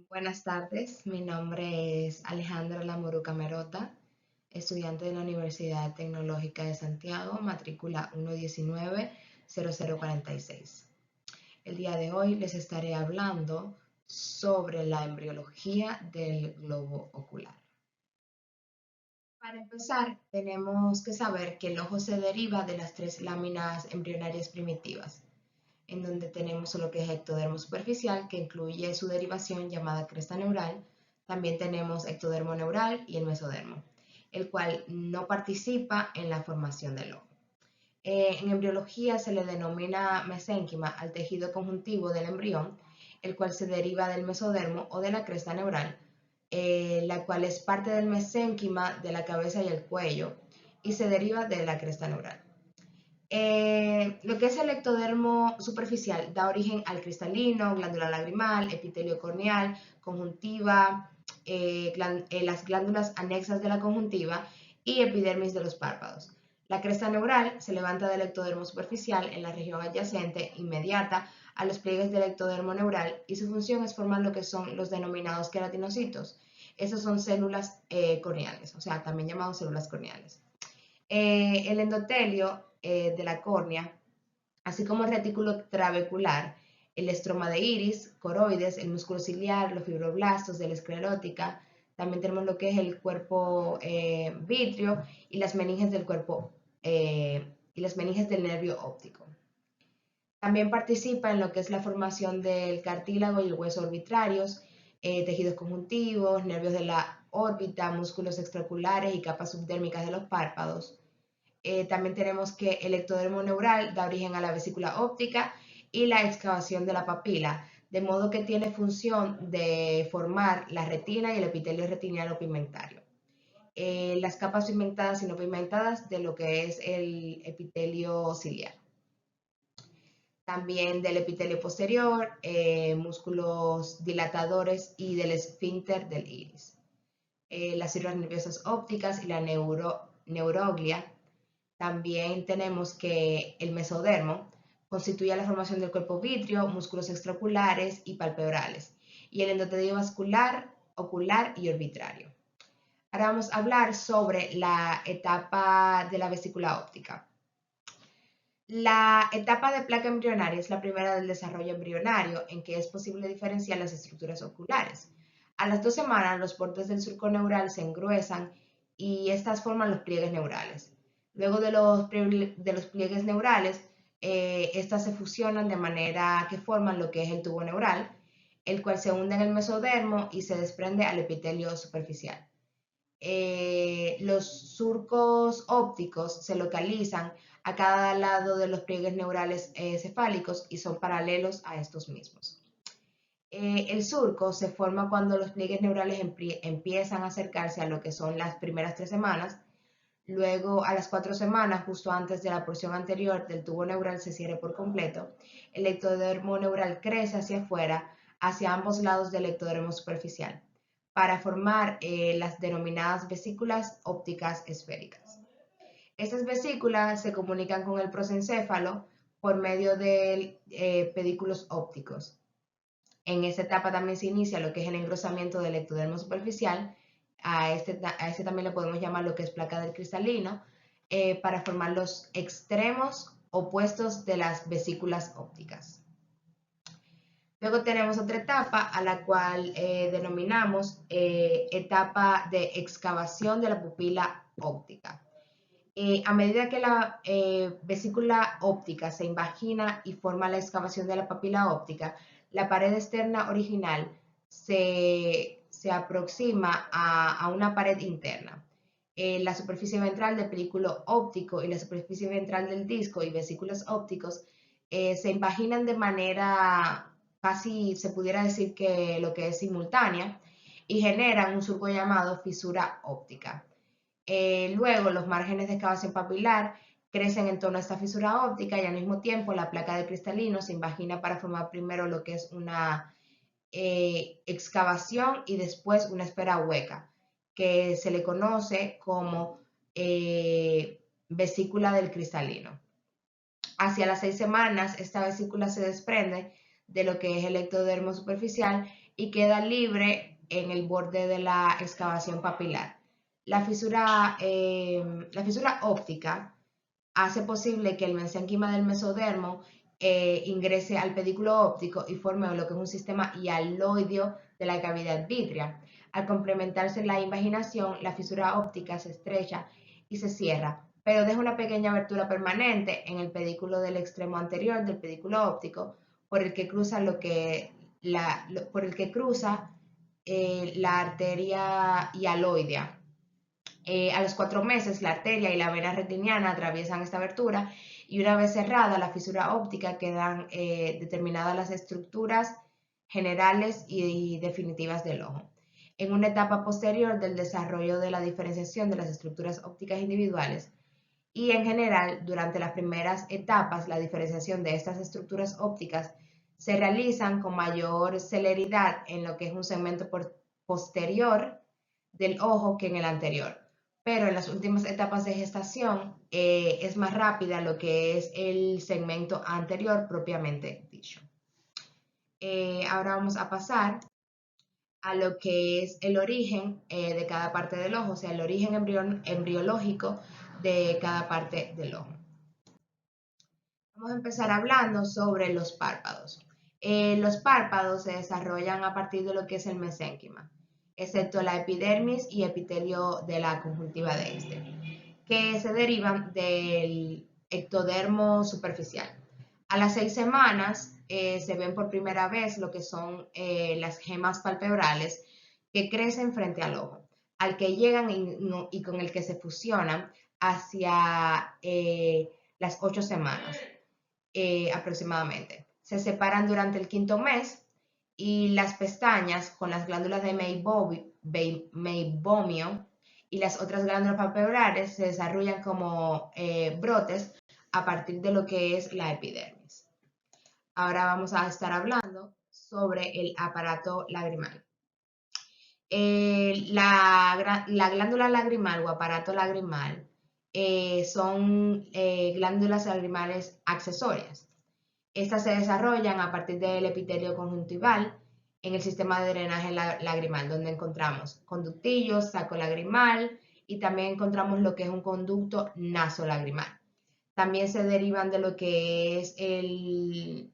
Buenas tardes, mi nombre es Alejandra Lamuru Camerota, estudiante de la Universidad Tecnológica de Santiago, matrícula 119-0046. El día de hoy les estaré hablando sobre la embriología del globo ocular. Para empezar, tenemos que saber que el ojo se deriva de las tres láminas embrionarias primitivas, en donde tenemos lo que es ectodermo superficial, que incluye su derivación llamada cresta neural. También tenemos ectodermo neural y el mesodermo, el cual no participa en la formación del ojo. En embriología se le denomina mesénquima al tejido conjuntivo del embrión, el cual se deriva del mesodermo o de la cresta neural, la cual es parte del mesénquima de la cabeza y el cuello y se deriva de la cresta neural. Lo que es el ectodermo superficial da origen al cristalino, glándula lagrimal, epitelio corneal, conjuntiva, las glándulas anexas de la conjuntiva y epidermis de los párpados. La cresta neural se levanta del ectodermo superficial en la región adyacente inmediata a los pliegues del ectodermo neural y su función es formar lo que son los denominados queratinocitos. Esas son células corneales, o sea, también llamadas células corneales. El endotelio de la córnea, así como el retículo trabecular, el estroma de iris, coroides, el músculo ciliar, los fibroblastos de la esclerótica. También tenemos lo que es el cuerpo vítreo y las meninges del cuerpo y las meninges del nervio óptico. También participa en lo que es la formación del cartílago y el hueso arbitrarios, tejidos conjuntivos, nervios de la órbita, músculos extraoculares y capas subdérmicas de los párpados. También tenemos que el ectodermo neural da origen a la vesícula óptica y la excavación de la papila, de modo que tiene función de formar la retina y el epitelio retiniano pigmentario. Las capas pigmentadas y no pigmentadas de lo que es el epitelio ciliar. También del epitelio posterior, músculos dilatadores y del esfínter del iris. Las células nerviosas ópticas y la neuroglia. También tenemos que el mesodermo constituye la formación del cuerpo vítreo, músculos extraoculares y palpebrales, y el endotelio vascular, ocular y orbitrario. Ahora vamos a hablar sobre la etapa de la vesícula óptica. La etapa de placa embrionaria es la primera del desarrollo embrionario en que es posible diferenciar las estructuras oculares. A las 2 semanas, los bordes del surco neural se engruesan y estas forman los pliegues neurales. Luego de los pliegues neurales, estas se fusionan de manera que forman lo que es el tubo neural, el cual se hunde en el mesodermo y se desprende al epitelio superficial. Los surcos ópticos se localizan a cada lado de los pliegues neurales cefálicos y son paralelos a estos mismos. El surco se forma cuando los pliegues neurales empiezan a acercarse a lo que son las primeras 3 semanas. Luego, a las 4 semanas, justo antes de la porción anterior del tubo neural se cierre por completo, el ectodermo neural crece hacia afuera, hacia ambos lados del ectodermo superficial, para formar las denominadas vesículas ópticas esféricas. Estas vesículas se comunican con el prosencéfalo por medio de pedículos ópticos. En esta etapa también se inicia lo que es el engrosamiento del ectodermo superficial. A este también le podemos llamar lo que es placa del cristalino, para formar los extremos opuestos de las vesículas ópticas. Luego tenemos otra etapa a la cual denominamos etapa de excavación de la pupila óptica. A medida que la vesícula óptica se invagina y forma la excavación de la papila óptica, la pared externa original se aproxima a una pared interna. La superficie ventral del pedículo óptico y la superficie ventral del disco y vesículos ópticos se invaginan de manera casi se pudiera decir que lo que es simultánea y generan un surco llamado fisura óptica. Luego, los márgenes de excavación papilar crecen en torno a esta fisura óptica y al mismo tiempo la placa de cristalino se invagina para formar primero lo que es una excavación y después una esfera hueca, que se le conoce como vesícula del cristalino. Hacia las 6 semanas, esta vesícula se desprende de lo que es el ectodermo superficial y queda libre en el borde de la excavación papilar. La fisura óptica hace posible que el mesénquima del mesodermo ingrese al pedículo óptico y forme lo que es un sistema hialoideo de la cavidad vítrea. Al complementarse la invaginación, la fisura óptica se estrecha y se cierra, pero deja una pequeña abertura permanente en el pedículo del extremo anterior del pedículo óptico por el que cruza la arteria hialoidea. A los 4 meses, la arteria y la vena retiniana atraviesan esta abertura y una vez cerrada la fisura óptica quedan determinadas las estructuras generales y definitivas del ojo. En una etapa posterior del desarrollo de la diferenciación de las estructuras ópticas individuales y en general durante las primeras etapas la diferenciación de estas estructuras ópticas se realizan con mayor celeridad en lo que es un segmento posterior del ojo que en el anterior, pero en las últimas etapas de gestación es más rápida lo que es el segmento anterior propiamente dicho. Ahora vamos a pasar a lo que es el origen de cada parte del ojo, o sea, el origen embriológico de cada parte del ojo. Vamos a empezar hablando sobre los párpados. Los párpados se desarrollan a partir de lo que es el mesénquima, excepto la epidermis y epitelio de la conjuntiva de este, que se derivan del ectodermo superficial. A las 6 semanas se ven por primera vez lo que son las gemas palpebrales que crecen frente al ojo, al que llegan y con el que se fusionan hacia las 8 semanas aproximadamente. Se separan durante el 5.º mes y las pestañas con las glándulas de meibomio y las otras glándulas palpebrales se desarrollan como brotes a partir de lo que es la epidermis. Ahora vamos a estar hablando sobre el aparato lagrimal. La glándula lagrimal o aparato lagrimal son glándulas lagrimales accesorias. Estas se desarrollan a partir del epitelio conjuntival en el sistema de drenaje lagrimal, donde encontramos conductillos, saco lagrimal y también encontramos lo que es un conducto nasolagrimal. También se derivan de lo que es el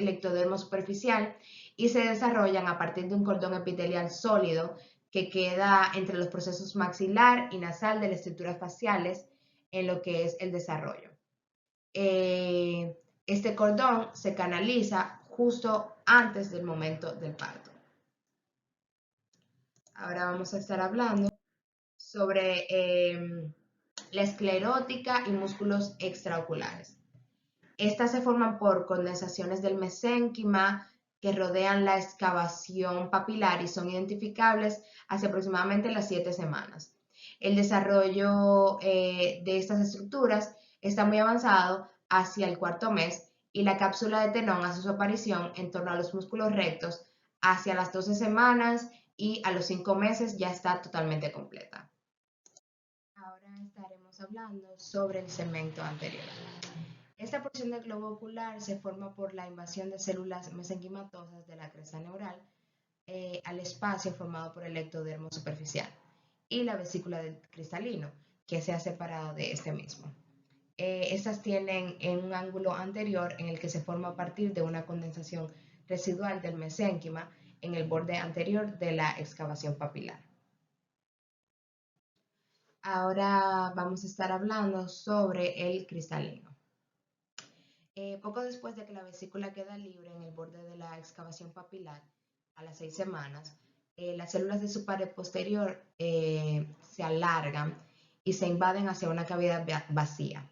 ectodermo superficial y se desarrollan a partir de un cordón epitelial sólido que queda entre los procesos maxilar y nasal de las estructuras faciales en lo que es el desarrollo. Este cordón se canaliza justo antes del momento del parto. Ahora vamos a estar hablando sobre la esclerótica y músculos extraoculares. Estas se forman por condensaciones del mesénquima que rodean la excavación papilar y son identificables hacia aproximadamente las 7 semanas. El desarrollo de estas estructuras está muy avanzado hacia el 4.º mes y la cápsula de tenón hace su aparición en torno a los músculos rectos hacia las 12 semanas y a los 5 meses ya está totalmente completa. Ahora estaremos hablando sobre el segmento anterior. Esta porción del globo ocular se forma por la invasión de células mesenquimatosas de la cresta neural al espacio formado por el ectodermo superficial y la vesícula del cristalino, que se ha separado de este mismo. Estas tienen un ángulo anterior en el que se forma a partir de una condensación residual del mesénquima en el borde anterior de la excavación papilar. Ahora vamos a estar hablando sobre el cristalino. Poco después de que la vesícula queda libre en el borde de la excavación papilar, a las 6 semanas, las células de su pared posterior se alargan y se invaden hacia una cavidad vacía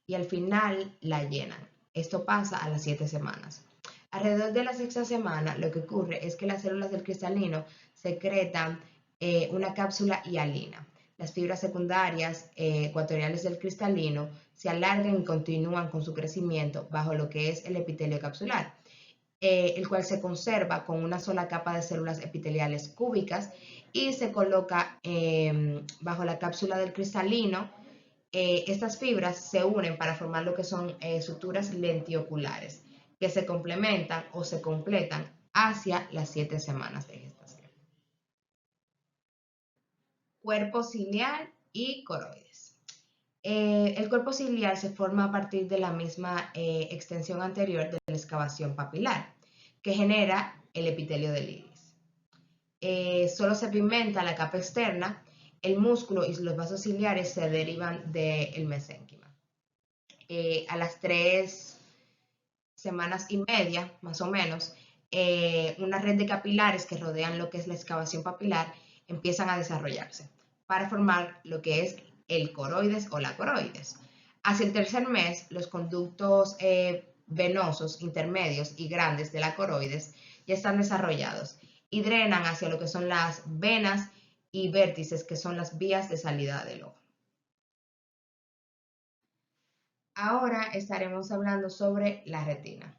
y al final la llenan. Esto pasa a las 7 semanas. Alrededor de la 6ª semana, lo que ocurre es que las células del cristalino secretan una cápsula hialina. Las fibras secundarias ecuatoriales del cristalino se alargan y continúan con su crecimiento bajo lo que es el epitelio capsular, el cual se conserva con una sola capa de células epiteliales cúbicas y se coloca bajo la cápsula del cristalino. Estas fibras se unen para formar lo que son suturas lentioculares, que se complementan o se completan hacia las 7 semanas de gestación. Cuerpo ciliar y coroides. El cuerpo ciliar se forma a partir de la misma extensión anterior de la excavación papilar, que genera el epitelio del iris. Solo se pigmenta la capa externa, el músculo y los vasos ciliares se derivan del mesénquima. A las 3 semanas y media, más o menos, una red de capilares que rodean lo que es la excavación papilar empiezan a desarrollarse para formar lo que es el coroides o la coroides. Hacia el tercer mes, los conductos venosos intermedios y grandes de la coroides ya están desarrollados y drenan hacia lo que son las venas y vértices, que son las vías de salida del ojo. Ahora estaremos hablando sobre la retina.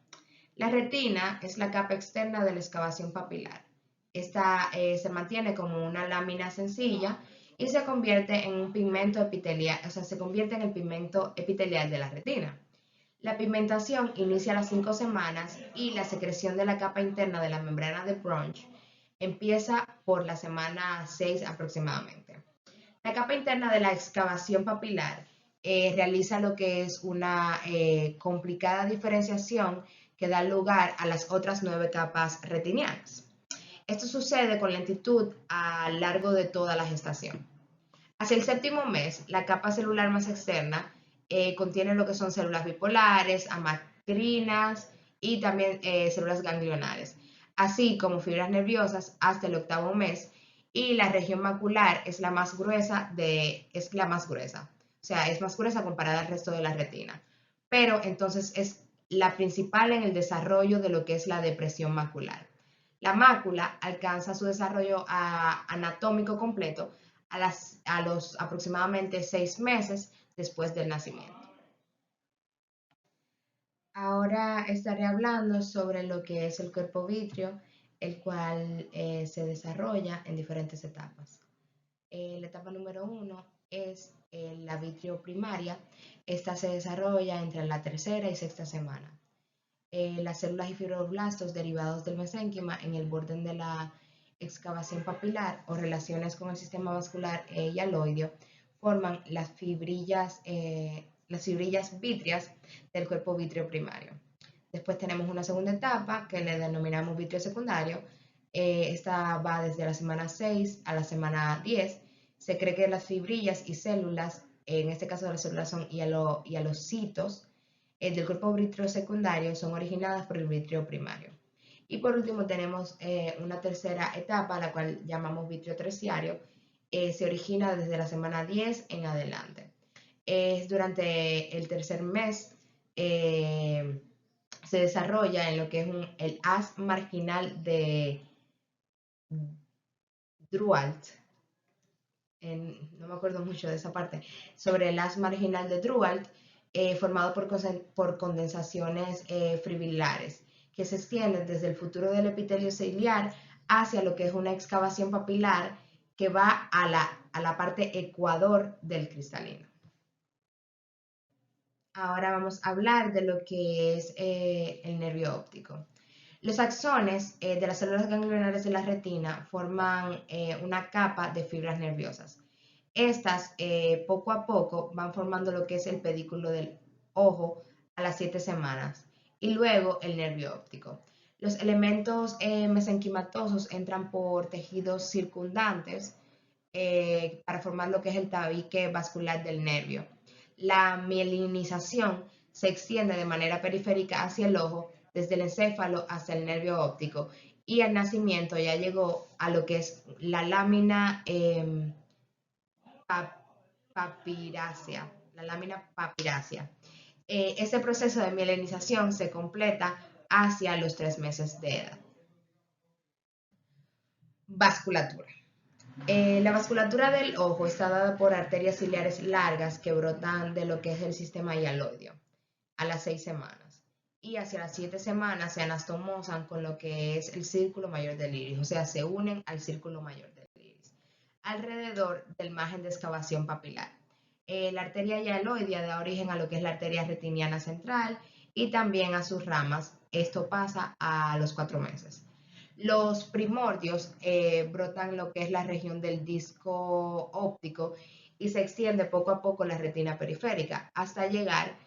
La retina es la capa externa de la excavación papilar. Esta se mantiene como una lámina sencilla y se convierte en un pigmento epitelial, o sea, se convierte en el pigmento epitelial de la retina. La pigmentación inicia a las 5 semanas y la secreción de la capa interna de la membrana de Bronch empieza por la semana 6 aproximadamente. La capa interna de la excavación papilar realiza lo que es una complicada diferenciación que da lugar a las otras 9 capas retinianas. Esto sucede con lentitud a lo largo de toda la gestación. Hacia el séptimo mes, la capa celular más externa contiene lo que son células bipolares, amacrinas y también células ganglionares, así como fibras nerviosas hasta el octavo mes, y la región macular es la más gruesa, o sea, es más gruesa comparada al resto de la retina, pero entonces es la principal en el desarrollo de lo que es la depresión macular. La mácula alcanza su desarrollo anatómico completo a los aproximadamente 6 meses después del nacimiento. Ahora estaré hablando sobre lo que es el cuerpo vítreo, el cual se desarrolla en diferentes etapas. La etapa número 1 es la vitrio primaria. Esta se desarrolla entre la tercera y sexta semana. Las células y fibroblastos derivados del mesénquima en el borde de la excavación papilar o relaciones con el sistema vascular hialoideo forman las fibrillas vítreas del cuerpo vítreo primario. Después tenemos una segunda etapa que le denominamos vitrio secundario. Esta va desde la semana 6 a la semana 10. Se cree que las fibrillas y células, en este caso las células son hialocitos, del cuerpo vítreo secundario son originadas por el vitrio primario. Y por último tenemos una tercera etapa, la cual llamamos vitrio terciario. Se origina desde la semana 10 en adelante. Es durante el tercer mes se desarrolla en lo que es el haz marginal de Drualt. No me acuerdo mucho de esa parte, sobre el haz marginal de Drualt, formado por condensaciones fibrilares que se extienden desde el futuro del epitelio ciliar hacia lo que es una excavación papilar que va a la parte ecuador del cristalino. Ahora vamos a hablar de lo que es el nervio óptico. Los axones de las células ganglionares de la retina forman una capa de fibras nerviosas. Estas poco a poco van formando lo que es el pedículo del ojo a las 7 semanas y luego el nervio óptico. Los elementos mesenquimatosos entran por tejidos circundantes para formar lo que es el tabique vascular del nervio. La mielinización se extiende de manera periférica hacia el ojo, desde el encéfalo hasta el nervio óptico, y al nacimiento ya llegó a lo que es la lámina papirácea, Este proceso de mielinización se completa hacia los 3 meses de edad. Vasculatura. La vasculatura del ojo está dada por arterias ciliares largas que brotan de lo que es el sistema hialoideo a las 6 semanas y hacia las 7 semanas se anastomosan con lo que es el círculo mayor del iris, o sea, se unen al círculo mayor del iris, alrededor del margen de excavación papilar. La arteria hialoidea da origen a lo que es la arteria retiniana central y también a sus ramas. Esto pasa a los 4 meses. Los primordios brotan lo que es la región del disco óptico y se extiende poco a poco la retina periférica hasta llegar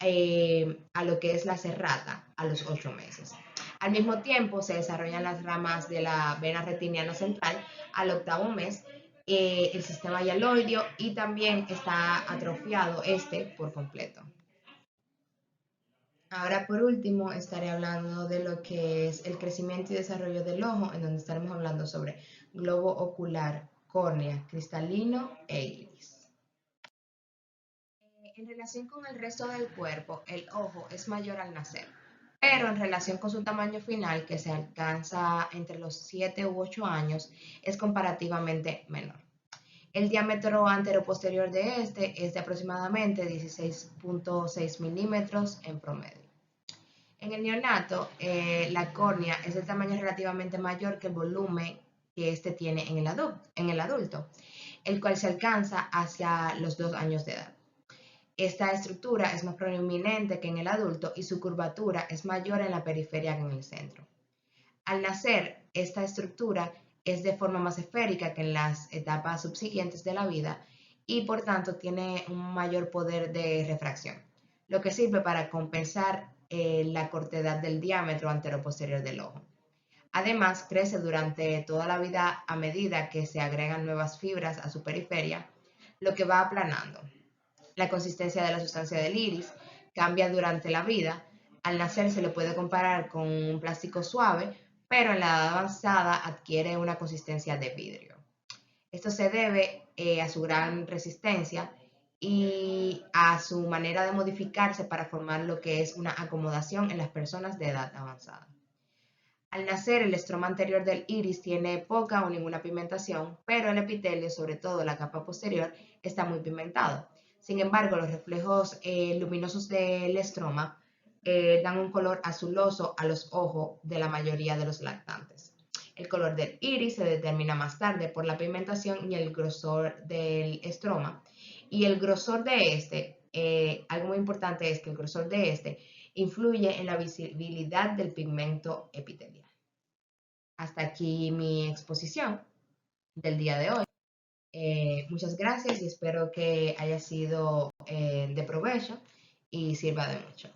a lo que es la serrata a los 8 meses. Al mismo tiempo se desarrollan las ramas de la vena retiniana central al octavo mes, el sistema hialoideo y también está atrofiado este por completo. Ahora, por último, estaré hablando de lo que es el crecimiento y desarrollo del ojo, en donde estaremos hablando sobre globo ocular, córnea, cristalino e iris. En relación con el resto del cuerpo, el ojo es mayor al nacer, pero en relación con su tamaño final, que se alcanza entre los 7 u 8 años, es comparativamente menor. El diámetro anteroposterior de este es de aproximadamente 16.6 milímetros en promedio. En el neonato, la córnea es de tamaño relativamente mayor que el volumen que éste tiene en el adulto, el cual se alcanza hacia los 2 años de edad. Esta estructura es más prominente que en el adulto y su curvatura es mayor en la periferia que en el centro. Al nacer, esta estructura es de forma más esférica que en las etapas subsiguientes de la vida y por tanto tiene un mayor poder de refracción, lo que sirve para compensar la cortedad del diámetro anteroposterior del ojo. Además, crece durante toda la vida a medida que se agregan nuevas fibras a su periferia, lo que va aplanando. La consistencia de la sustancia del iris cambia durante la vida. Al nacer se le puede comparar con un plástico suave, pero en la edad avanzada adquiere una consistencia de vidrio. Esto se debe a su gran resistencia y a su manera de modificarse para formar lo que es una acomodación en las personas de edad avanzada. Al nacer, el estroma anterior del iris tiene poca o ninguna pigmentación, pero el epitelio, sobre todo la capa posterior, está muy pigmentado. Sin embargo, los reflejos luminosos del estroma dan un color azuloso a los ojos de la mayoría de los lactantes. El color del iris se determina más tarde por la pigmentación y el grosor del estroma. Y el grosor de este, algo muy importante es que el grosor de este influye en la visibilidad del pigmento epitelial. Hasta aquí mi exposición del día de hoy. Muchas gracias y espero que haya sido de provecho y sirva de mucho.